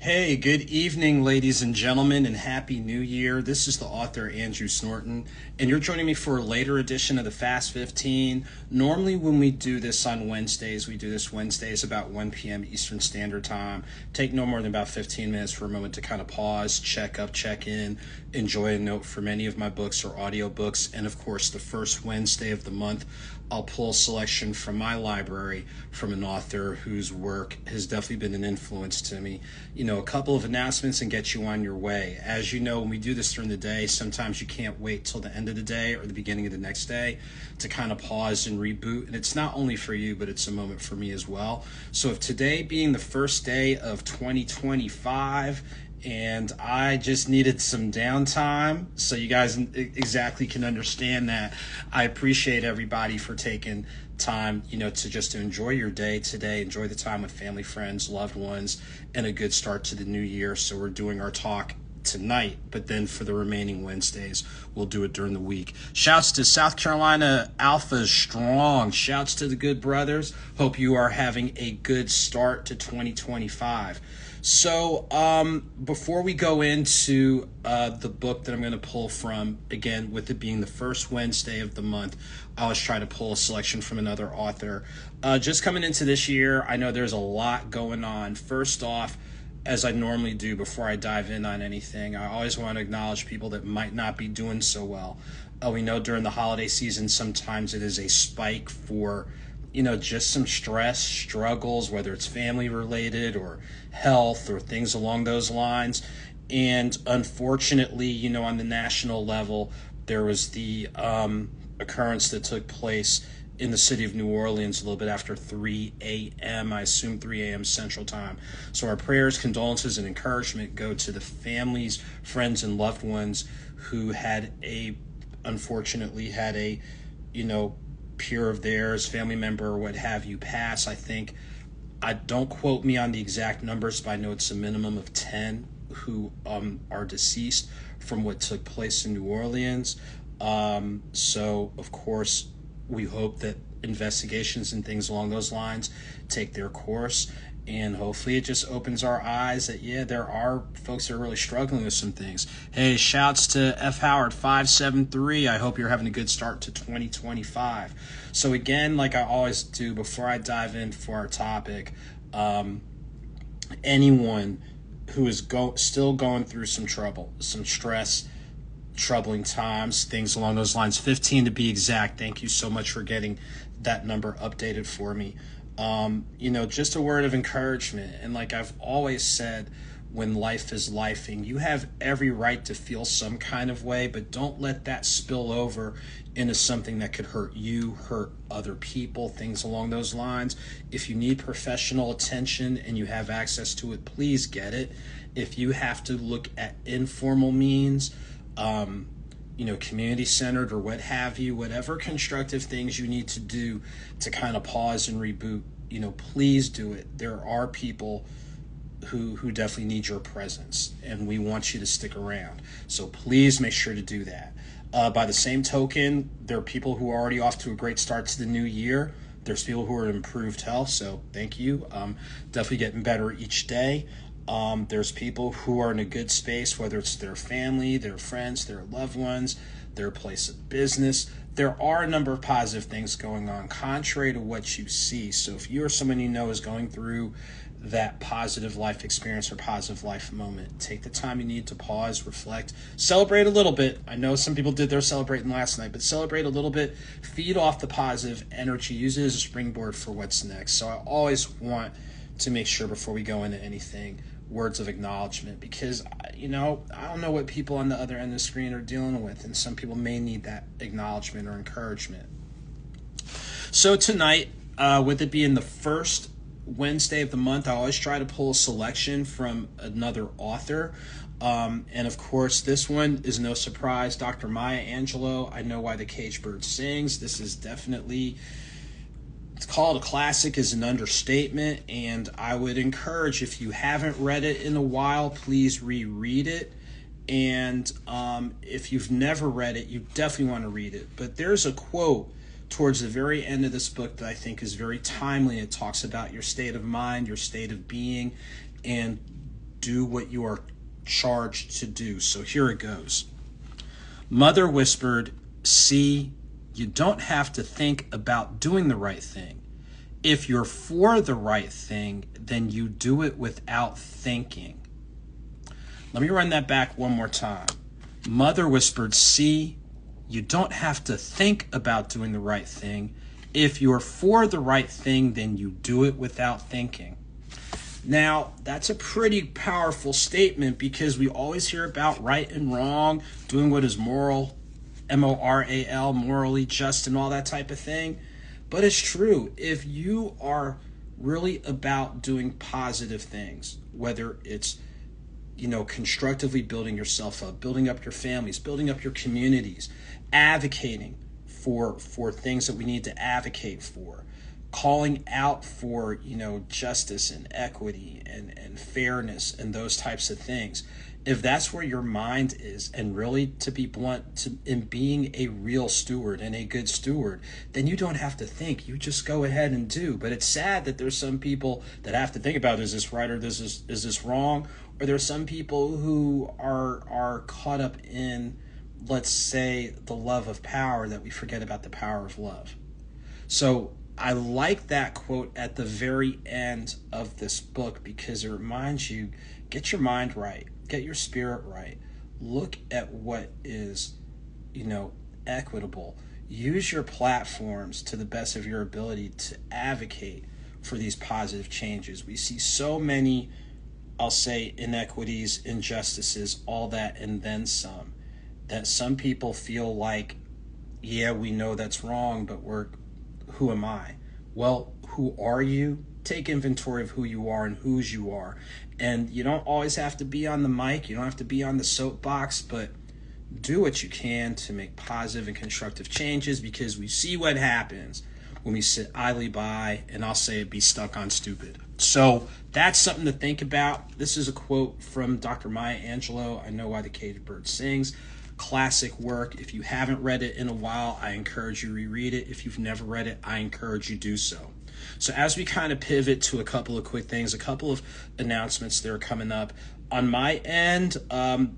Hey, good evening, ladies and gentlemen, and Happy New Year. This is the author AuthorASnorton, and you're joining me for a later edition of the Fast 15. Normally, when we do this on Wednesdays, we do this Wednesdays about 1 p.m. Eastern Standard Time. Take no more than about 15 minutes for a moment to kind of pause, check up, check in, enjoy a note from any of my books or audiobooks, and of course, the first Wednesday of the month, I'll pull a selection from my library from an author whose work has definitely been an influence to me. A couple of announcements and get you on your way. As you know, when we do this during the day, sometimes you can't wait till the end of the day or the beginning of the next day to kind of pause and reboot. And it's not only for you, but it's a moment for me as well. So if today being the first day of 2025, and I just needed some downtime so you guys exactly can understand that. I appreciate everybody for taking time, to enjoy your day today, enjoy the time with family, friends, loved ones, and a good start to the new year. So we're doing our talk tonight, but then for the remaining Wednesdays, we'll do it during the week. Shouts to South Carolina Alpha Strong. Shouts to the good brothers. Hope you are having a good start to 2025. So before we go into the book that I'm going to pull from, again, with it being the first Wednesday of the month, I always try to pull a selection from another author. Just coming into this year, I know there's a lot going on. First off, as I normally do before I dive in on anything, I always want to acknowledge people that might not be doing so well. We know during the holiday season, sometimes it is a spike for just some stress, struggles, whether it's family related or health or things along those lines. And unfortunately, on the national level, there was the occurrence that took place in the city of New Orleans a little bit after 3 a.m., I assume 3 a.m. Central Time. So our prayers, condolences, and encouragement go to the families, friends, and loved ones who unfortunately had a peer of theirs, family member, or what have you, pass. Don't quote me on the exact numbers, but I know it's a minimum of 10 who are deceased from what took place in New Orleans. So, of course, we hope that investigations and things along those lines take their course. And hopefully it just opens our eyes that, there are folks that are really struggling with some things. Hey, shouts to F. Howard 573. I hope you're having a good start to 2025. So again, like I always do, before I dive in for our topic, anyone who is still going through some trouble, some stress, troubling times, things along those lines, 15 to be exact. Thank you so much for getting that number updated for me. Just a word of encouragement. And like I've always said, when life is lifing, you have every right to feel some kind of way, but don't let that spill over into something that could hurt you, hurt other people, things along those lines. If you need professional attention and you have access to it, please get it. If you have to look at informal means, community centered or what have you, whatever constructive things you need to do to kind of pause and reboot, please do it. There are people who definitely need your presence, and we want you to stick around. So please make sure to do that. By the same token, there are people who are already off to a great start to the new year. There's people who are in improved health, so thank you. Definitely getting better each day. There's people who are in a good space, whether it's their family, their friends, their loved ones, their place of business. There are a number of positive things going on, contrary to what you see. So if you or someone you know is going through that positive life experience or positive life moment, take the time you need to pause, reflect, celebrate a little bit. I know some people did their celebrating last night, but celebrate a little bit, feed off the positive energy, use it as a springboard for what's next. So I always want to make sure before we go into anything, words of acknowledgement, because I don't know what people on the other end of the screen are dealing with, and some people may need that acknowledgement or encouragement. So tonight, with it being the first Wednesday of the month, I always try to pull a selection from another author, and of course this one is no surprise, Dr. Maya Angelou, I Know Why the Caged Bird Sings. This is definitely, it's called a classic is an understatement, and I would encourage, if you haven't read it in a while, please reread it. And if you've never read it, you definitely want to read it. But there's a quote towards the very end of this book that I think is very timely. It talks about your state of mind, your state of being, and do what you are charged to do. So here it goes. Mother whispered, "See, you don't have to think about doing the right thing. If you're for the right thing, then you do it without thinking." Let me run that back one more time. Mother whispered, "See, you don't have to think about doing the right thing. If you're for the right thing, then you do it without thinking." Now, that's a pretty powerful statement because we always hear about right and wrong, doing what is moral, moral, morally just, and all that type of thing. But it's true. If you are really about doing positive things, whether it's constructively building yourself up, building up your families, building up your communities, advocating for things that we need to advocate for, calling out for, justice and equity and fairness and those types of things. If that's where your mind is, and really, to be blunt, in being a real steward and a good steward, then you don't have to think. You just go ahead and do. But it's sad that there's some people that have to think about, is this right or is this wrong? Or there's some people who are caught up in, let's say, the love of power, that we forget about the power of love. So I like that quote at the very end of this book because it reminds you, get your mind right, get your spirit right, look at what is, equitable. Use your platforms to the best of your ability to advocate for these positive changes. We see so many, I'll say, inequities, injustices, all that, and then some, that some people feel like, yeah, we know that's wrong, but who am I? Well, who are you? Take inventory of who you are and whose you are. And you don't always have to be on the mic. You don't have to be on the soapbox, but do what you can to make positive and constructive changes, because we see what happens when we sit idly by, and I'll say it, be stuck on stupid. So that's something to think about. This is a quote from Dr. Maya Angelou, I Know Why the Caged Bird Sings. Classic work. If you haven't read it in a while, I encourage you to reread it. If you've never read it, I encourage you to do so. So as we kind of pivot to a couple of quick things, a couple of announcements that are coming up. On my end,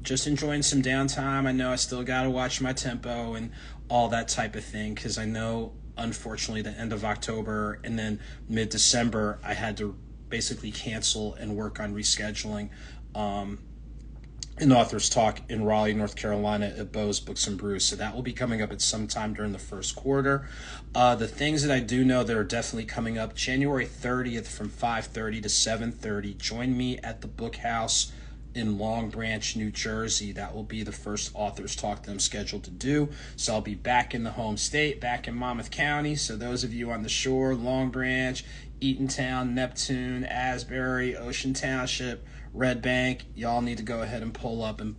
just enjoying some downtime. I know I still got to watch my tempo and all that type of thing, because I know, unfortunately, the end of October and then mid-December, I had to basically cancel and work on rescheduling an author's talk in Raleigh, North Carolina at Bo's Books and Brews. So that will be coming up at some time during the first quarter. The things that I do know that are definitely coming up, January 30th from 5:30 to 7:30, join me at the Book House in Long Branch, New Jersey. That will be the first author's talk that I'm scheduled to do. So I'll be back in the home state, back in Monmouth County. So those of you on the shore, Long Branch, Eatontown, Neptune, Asbury, Ocean Township, Red Bank, y'all need to go ahead and pull up and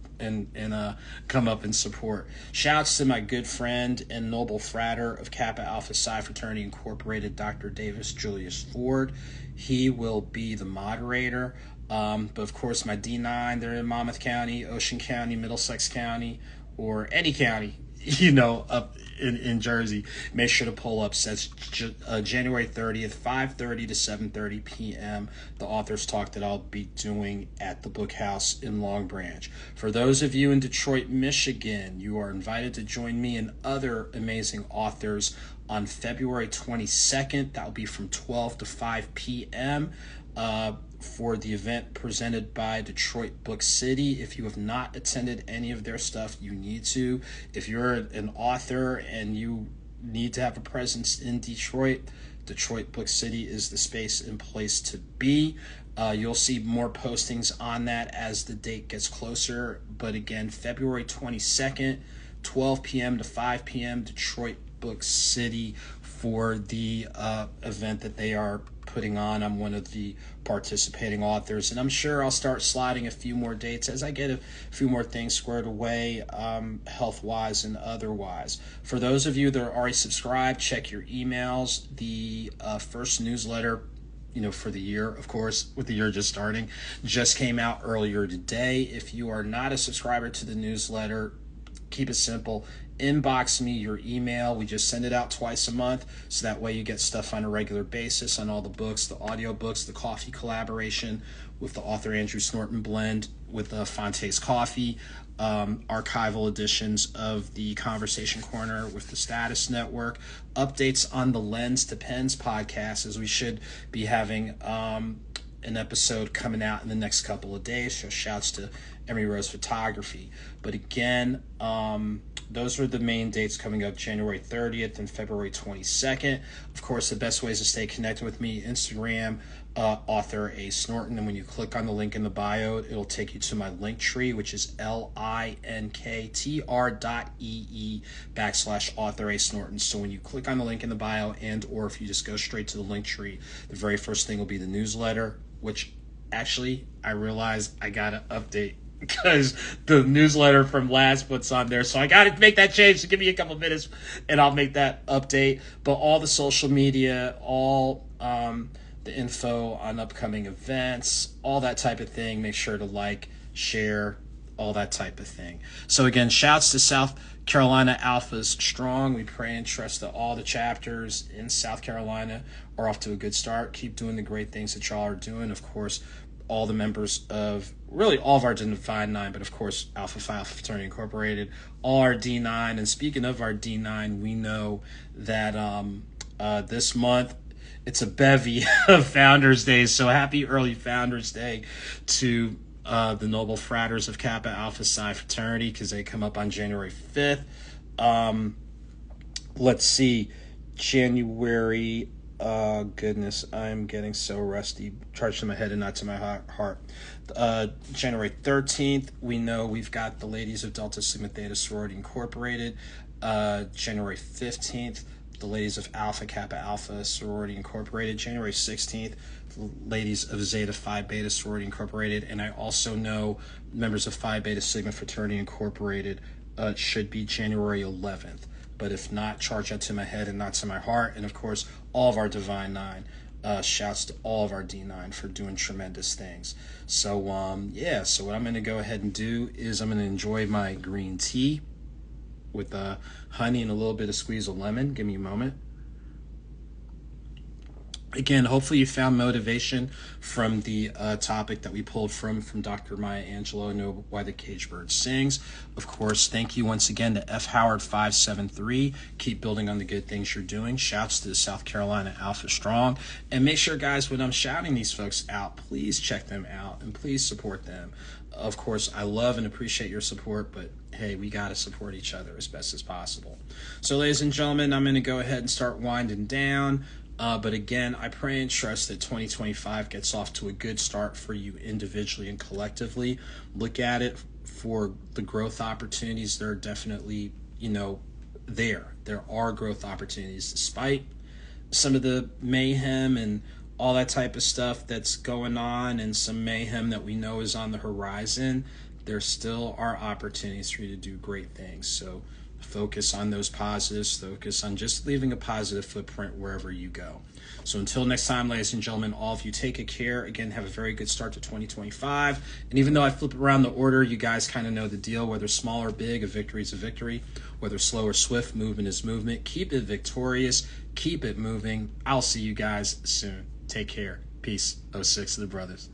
come up and support. Shouts to my good friend and noble frater of Kappa Alpha Psi Fraternity Incorporated, Dr. Davis Julius Ford. He will be the moderator. But of course, my D9, they're in Monmouth County, Ocean County, Middlesex County, or any county, up in Jersey. Make sure to pull up. Says January 30th, 5:30 to 7:30 p.m. The author's talk that I'll be doing at the Book House in Long Branch. For those of you in Detroit, Michigan, you are invited to join me and other amazing authors on February 22nd. That will be from 12 to 5 p.m. For the event presented by Detroit Book City. If you have not attended any of their stuff, you need to. If you're an author and you need to have a presence in Detroit, Detroit Book City is the space and place to be. You'll see more postings on that as the date gets closer. But again, February 22nd, 12 p.m. to 5 p.m., Detroit Book City for the event that they are putting on. I'm one of the participating authors, and I'm sure I'll start sliding a few more dates as I get a few more things squared away, health-wise and otherwise. For those of you that are already subscribed, check your emails. The first newsletter, for the year, of course, with the year just starting, just came out earlier today. If you are not a subscriber to the newsletter, keep it simple. inbox me your email. We just send it out twice a month, so that way you get stuff on a regular basis on all the books, the audio books, the coffee collaboration with the Author Andrew Snorton blend with Fonte's Coffee, archival editions of the Conversation Corner with the Status Network, updates on the Lens to Pens podcast, as we should be having an episode coming out in the next couple of days. So shouts to Emery Rose Photography. But again, those are the main dates coming up: January 30th and February 22nd. Of course, the best ways to stay connected with me: Instagram, AuthorASnorton. And when you click on the link in the bio, it'll take you to my Linktree, which is linktr.ee/AuthorASnorton. So when you click on the link in the bio, and or if you just go straight to the Linktree, the very first thing will be the newsletter, which actually I realized I gotta update because the newsletter from last puts on there. So I got to make that change. So give me a couple minutes and I'll make that update. But all the social media, all the info on upcoming events, all that type of thing, make sure to like, share, all that type of thing. So again, shouts to South Carolina Alphas Strong. We pray and trust that all the chapters in South Carolina are off to a good start. Keep doing the great things that y'all are doing. Of course, all the members of, really all of our Divine Nine, but of course Alpha Phi Alpha Fraternity Incorporated, all our D9. And speaking of our D9, we know that this month it's a bevy of Founders Days. So happy early Founders Day to the Noble Fratters of Kappa Alpha Psi Fraternity, because they come up on January 5th. Let's see, January... goodness, I'm getting so rusty. Charged to my head and not to my heart. January 13th, we know we've got the Ladies of Delta Sigma Theta Sorority Incorporated. January 15th, the Ladies of Alpha Kappa Alpha Sorority Incorporated. January 16th, the Ladies of Zeta Phi Beta Sorority Incorporated. And I also know members of Phi Beta Sigma Fraternity Incorporated should be January 11th. But if not, charge that to my head and not to my heart. And of course, all of our Divine Nine. Shouts to all of our D9 for doing tremendous things. So yeah, so what I'm going to go ahead and do is I'm going to enjoy my green tea with honey and a little bit of squeeze of lemon. Give me a moment. Again, hopefully you found motivation from the topic that we pulled from Dr. Maya Angelou, Know Why the Caged Bird Sings. Of course, thank you once again to F. Howard 573. Keep building on the good things you're doing. Shouts to the South Carolina Alpha Strong. And make sure, guys, when I'm shouting these folks out, please check them out and please support them. Of course, I love and appreciate your support, but hey, we got to support each other as best as possible. So, ladies and gentlemen, I'm going to go ahead and start winding down. But again, I pray and trust that 2025 gets off to a good start for you individually and collectively. Look at it for the growth opportunities. There are definitely, there are growth opportunities despite some of the mayhem and all that type of stuff that's going on, and some mayhem that we know is on the horizon. There still are opportunities for you to do great things. So focus on those positives. Focus on just leaving a positive footprint wherever you go. So until next time, ladies and gentlemen, all of you take good care. Again, have a very good start to 2025. And even though I flip around the order, you guys kind of know the deal. Whether small or big, a victory is a victory. Whether slow or swift, movement is movement. Keep it victorious. Keep it moving. I'll see you guys soon. Take care. Peace. 06 to the brothers.